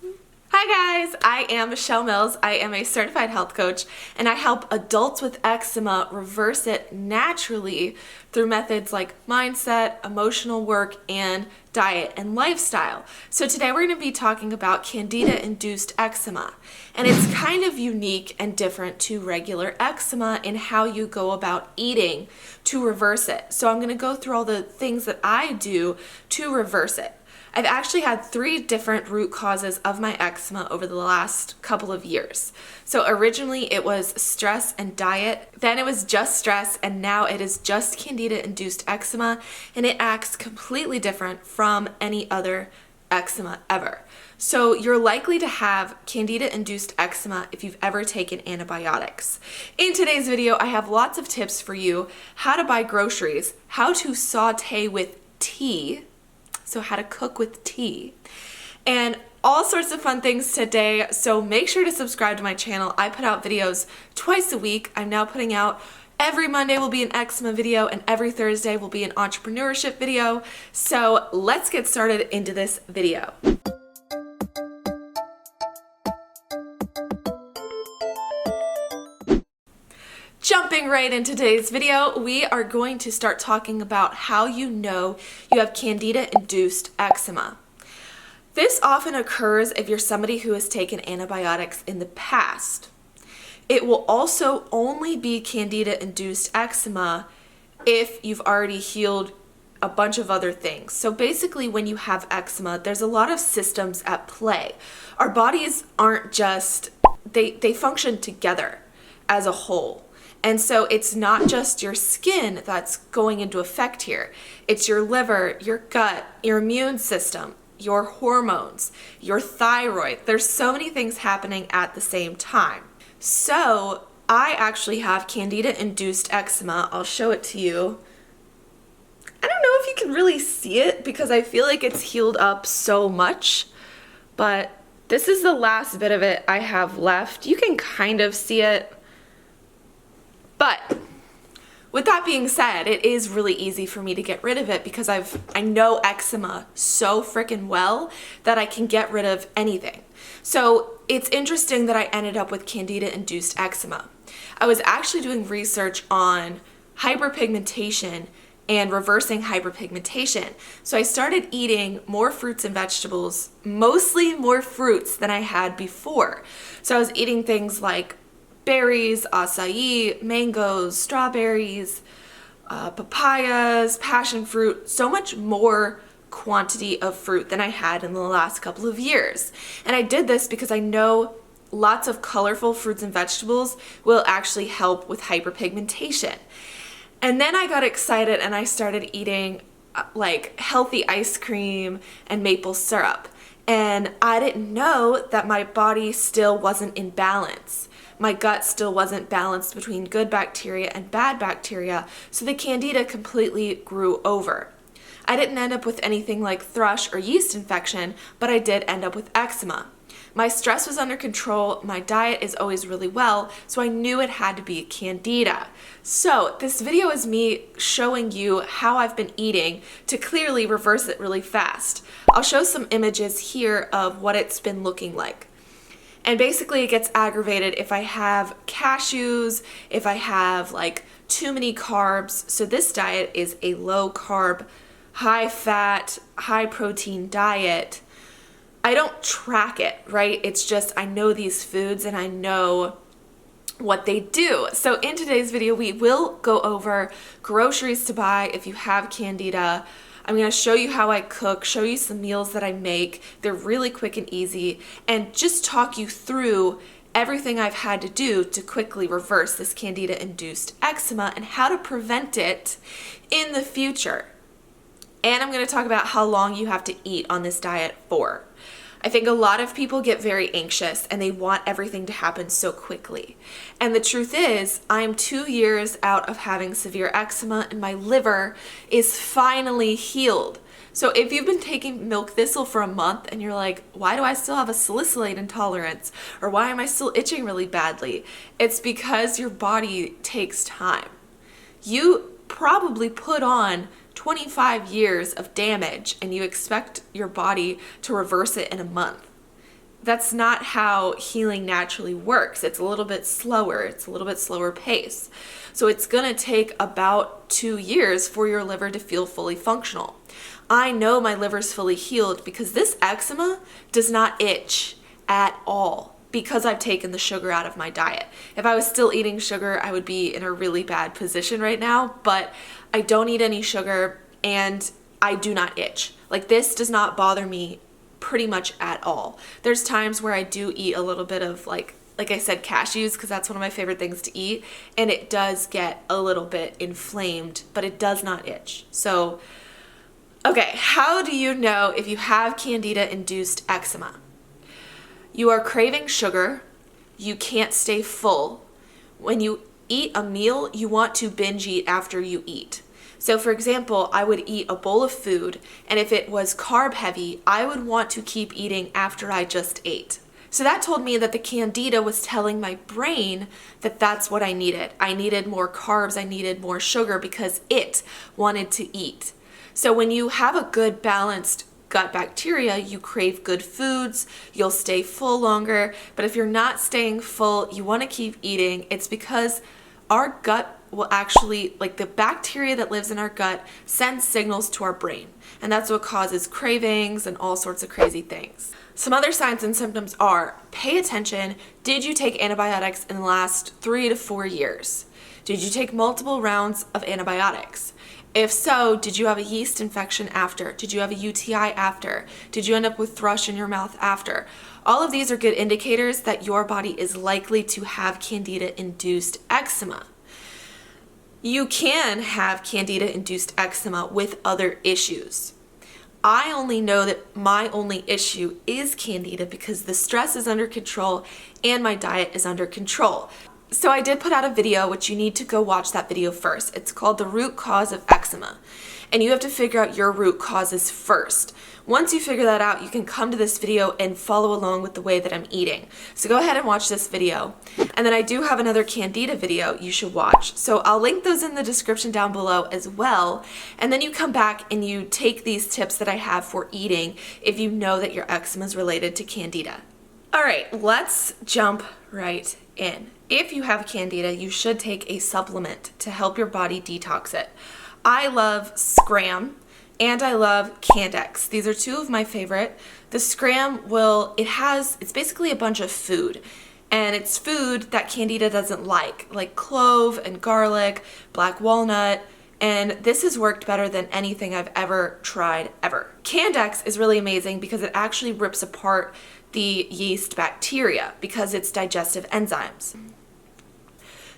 Hi guys, I am Michelle Mills. I am a certified health coach and I help adults with eczema reverse it naturally through methods like mindset, emotional work, and diet and lifestyle. So today we're going to be talking about Candida Induced Eczema, and it's kind of unique and different to regular eczema in how you go about eating to reverse it. So I'm going to go through all the things that I do to reverse it. I've actually had 3 different root causes of my eczema over the last couple of years. So originally it was stress and diet, then it was just stress, and now it is just Candida Induced Eczema, and it acts completely different from any other eczema ever. So you're likely to have Candida Induced Eczema if you've ever taken antibiotics. In today's video, I have lots of tips for you: how to buy groceries, how to saute with tea, so how to cook with tea, and all sorts of fun things today. So make sure to subscribe to my channel. I put out videos twice a week. I'm now putting out every Monday will be an eczema video and every Thursday will be an entrepreneurship video. So let's get started into this video. Jumping right into today's video, we are going to start talking about how you know you have Candida Induced Eczema. This often occurs if you're somebody who has taken antibiotics in the past. It will also only be Candida Induced Eczema if you've already healed a bunch of other things. So basically, when you have eczema, there's a lot of systems at play. Our bodies aren't just, they function together as a whole. And so it's not just your skin that's going into effect here. It's your liver, your gut, your immune system, your hormones, your thyroid. There's so many things happening at the same time. So I actually have Candida Induced Eczema. I'll show it to you. I don't know if you can really see it because I feel like it's healed up so much, but this is the last bit of it I have left. You can kind of see it. But with that being said, it is really easy for me to get rid of it because I know eczema so freaking well that I can get rid of anything. So it's interesting that I ended up with Candida Induced Eczema. I was actually doing research on hyperpigmentation and reversing hyperpigmentation. So I started eating more fruits and vegetables, mostly more fruits than I had before. So I was eating things like berries, acai, mangoes, strawberries, papayas, passion fruit, so much more quantity of fruit than I had in the last couple of years. And I did this because I know lots of colorful fruits and vegetables will actually help with hyperpigmentation. And then I got excited and I started eating like healthy ice cream and maple syrup. And I didn't know that my body still wasn't in balance. My gut still wasn't balanced between good bacteria and bad bacteria, so the candida completely grew over. I didn't end up with anything like thrush or yeast infection, but I did end up with eczema. My stress was under control, my diet is always really well, so I knew it had to be candida. So this video is me showing you how I've been eating to clearly reverse it really fast. I'll show some images here of what it's been looking like. And basically it gets aggravated if I have cashews, if I have like too many carbs. So this diet is a low carb, high fat, high protein diet. I don't track it, right? It's just I know these foods and I know what they do. So in today's video, we will go over groceries to buy if you have candida. I'm going to show you how I cook, show you some meals that I make. They're really quick and easy, and just talk you through everything I've had to do to quickly reverse this Candida Induced Eczema and how to prevent it in the future. And I'm going to talk about how long you have to eat on this diet for. I think a lot of people get very anxious and they want everything to happen so quickly. And the truth is, I'm 2 years out of having severe eczema and my liver is finally healed. So if you've been taking milk thistle for a month and you're like, why do I still have a salicylate intolerance? Or why am I still itching really badly? It's because your body takes time. You probably put on 25 years of damage and you expect your body to reverse it in a month. that's not how healing naturally works. It's a little bit slower. It's a little bit slower pace. So it's gonna take about 2 years for your liver to feel fully functional. I know my liver's fully healed because this eczema does not itch at all because I've taken the sugar out of my diet. If I was still eating sugar, I would be in a really bad position right now, but I don't eat any sugar and I do not itch. Like, this does not bother me pretty much at all. There's times where I do eat a little bit of like I said, cashews, because that's one of my favorite things to eat, and it does get a little bit inflamed, but it does not itch. So, okay, how do you know if you have Candida Induced Eczema? You are craving sugar, you can't stay full. When you eat a meal, you want to binge eat after you eat. So for example, I would eat a bowl of food, and if it was carb heavy, I would want to keep eating after I just ate. So that told me that the Candida was telling my brain that that's what I needed. I needed more carbs, I needed more sugar because it wanted to eat. So when you have a good balanced gut bacteria, you crave good foods, you'll stay full longer. But if you're not staying full, you want to keep eating. It's because our gut will actually, like, the bacteria that lives in our gut sends signals to our brain. And that's what causes cravings and all sorts of crazy things. Some other signs and symptoms are, pay attention, did you take antibiotics in the last 3 to 4 years? Did you take multiple rounds of antibiotics? If so, did you have a yeast infection after? Did you have a UTI after? Did you end up with thrush in your mouth after? All of these are good indicators that your body is likely to have Candida Induced Eczema. You can have Candida Induced Eczema with other issues. I only know that my only issue is Candida because the stress is under control and my diet is under control. So I did put out a video, which you need to go watch that video first. It's called The Root Cause of Eczema. And you have to figure out your root causes first. Once you figure that out, you can come to this video and follow along with the way that I'm eating. So go ahead and watch this video. And then I do have another Candida video you should watch. So I'll link those in the description down below as well. And then you come back and you take these tips that I have for eating if you know that your eczema is related to Candida. All right, let's jump right in. If you have Candida, you should take a supplement to help your body detox it. I love Scram and I love Candex. These are two of my favorite. The Scram it's basically a bunch of food, and it's food that Candida doesn't like clove and garlic, black walnut, and this has worked better than anything I've ever tried ever. Candex is really amazing because it actually rips apart the yeast bacteria because it's digestive enzymes.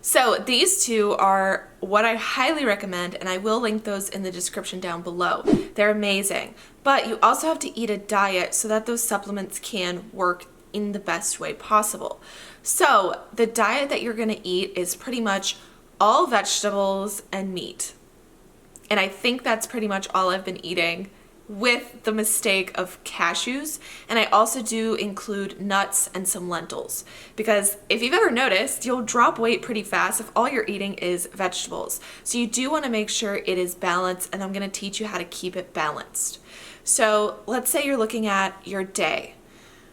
So these two are what I highly recommend, and I will link those in the description down below. They're amazing, but you also have to eat a diet so that those supplements can work in the best way possible. So the diet that you're gonna eat is pretty much all vegetables and meat. And I think that's pretty much all I've been eating, with the mistake of cashews. And I also do include nuts and some lentils, because if you've ever noticed, you'll drop weight pretty fast if all you're eating is vegetables. So you do want to make sure it is balanced, and I'm going to teach you how to keep it balanced. So let's say you're looking at your day.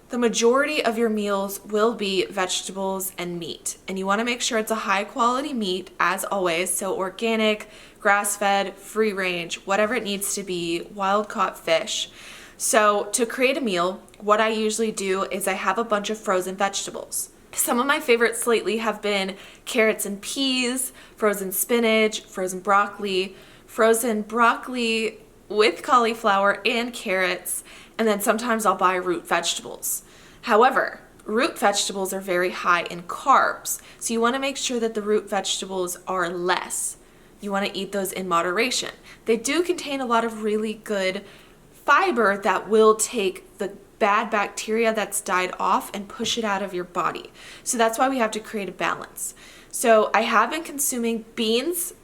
The majority of your meals will be vegetables and meat, and you want to make sure it's a high quality meat as always, so organic, grass-fed, free range, whatever it needs to be, wild-caught fish. So to create a meal, what I usually do is I have a bunch of frozen vegetables. Some of my favorites lately have been carrots and peas, frozen spinach, frozen broccoli with cauliflower and carrots, and then sometimes I'll buy root vegetables. However, root vegetables are very high in carbs, so you want to make sure that the root vegetables are less. You want to eat those in moderation. They do contain a lot of really good fiber that will take the bad bacteria that's died off and push it out of your body. So that's why we have to create a balance. So I have been consuming beans.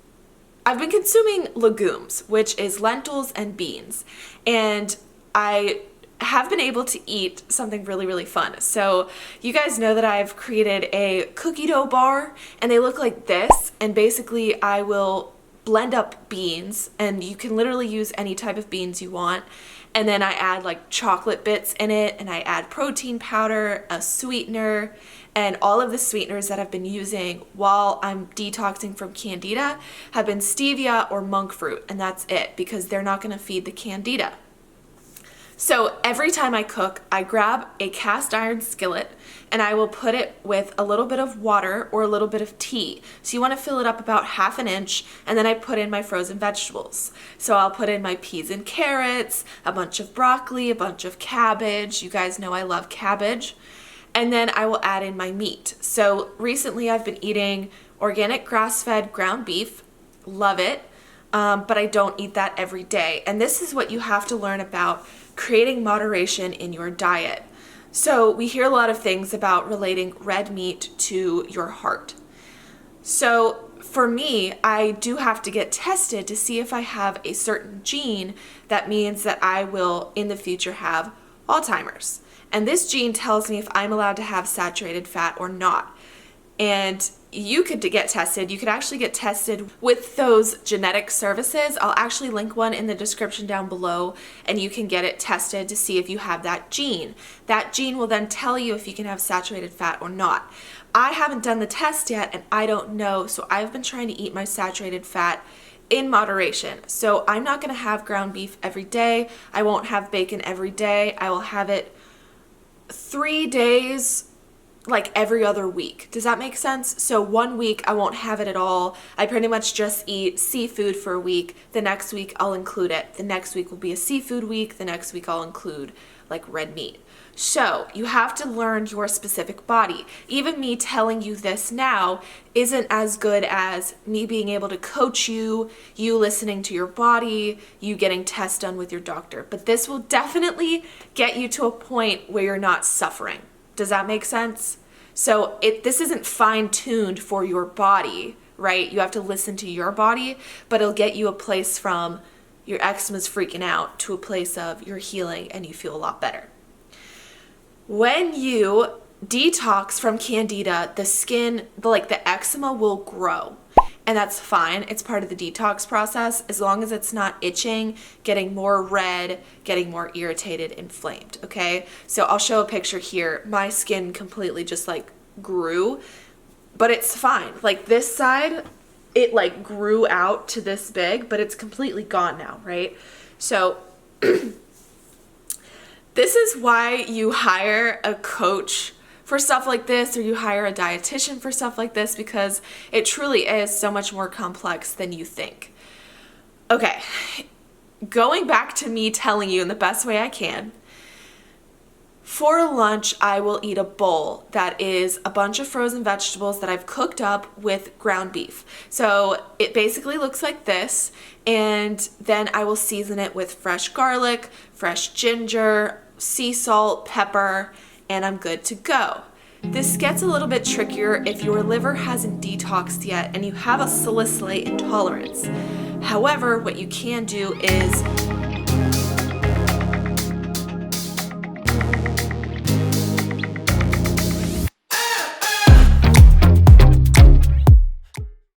I've been consuming legumes, which is lentils and beans. And I have been able to eat something really, really fun. So you guys know that I've created a cookie dough bar, and they look like this. And basically I will blend up beans, and you can literally use any type of beans you want. And then I add like chocolate bits in it, and I add protein powder, a sweetener, and all of the sweeteners that I've been using while I'm detoxing from Candida have been stevia or monk fruit, and that's it, because they're not gonna feed the Candida. So every time I cook, I grab a cast iron skillet and I will put it with a little bit of water or a little bit of tea. So you want to fill it up about 1/2 inch, and then I put in my frozen vegetables. So I'll put in my peas and carrots, a bunch of broccoli, a bunch of cabbage. You guys know I love cabbage. And then I will add in my meat. So recently I've been eating organic grass-fed ground beef. Love it. But I don't eat that every day. And this is what you have to learn about creating moderation in your diet. So we hear a lot of things about relating red meat to your heart. So for me, I do have to get tested to see if I have a certain gene that means that I will in the future have Alzheimer's. And this gene tells me if I'm allowed to have saturated fat or not. And you could get tested. You could actually get tested with those genetic services. I'll actually link one in the description down below, and you can get it tested to see if you have that gene. That gene will then tell you if you can have saturated fat or not. I haven't done the test yet, and I don't know, so I've been trying to eat my saturated fat in moderation. So I'm not gonna have ground beef every day. I won't have bacon every day. I will have it 3 days, like every other week. Does that make sense? So 1 week I won't have it at all. I pretty much just eat seafood for a week. The next week I'll include it. The next week will be a seafood week. The next week I'll include like red meat. So you have to learn your specific body. Even me telling you this now isn't as good as me being able to coach you, you listening to your body, you getting tests done with your doctor. But this will definitely get you to a point where you're not suffering. Does that make sense? So this isn't fine-tuned for your body, right? You have to listen to your body, but it'll get you a place from your eczema's freaking out to a place of you're healing and you feel a lot better. When you detox from Candida, the skin, the eczema will grow. And that's fine. It's part of the detox process as long as it's not itching, getting more red, getting more irritated, inflamed, okay? So I'll show a picture here. My skin completely just like grew, but it's fine. Like this side, it like grew out to this big, but it's completely gone now, right? So this is why you hire a coach for stuff like this, or you hire a dietitian for stuff like this, because it truly is so much more complex than you think. Okay, going back to me telling you in the best way I can, for lunch I will eat a bowl that is a bunch of frozen vegetables that I've cooked up with ground beef. So it basically looks like this, and then I will season it with fresh garlic, fresh ginger, sea salt, pepper, and I'm good to go. This gets a little bit trickier if your liver hasn't detoxed yet and you have a salicylate intolerance. However, what you can do is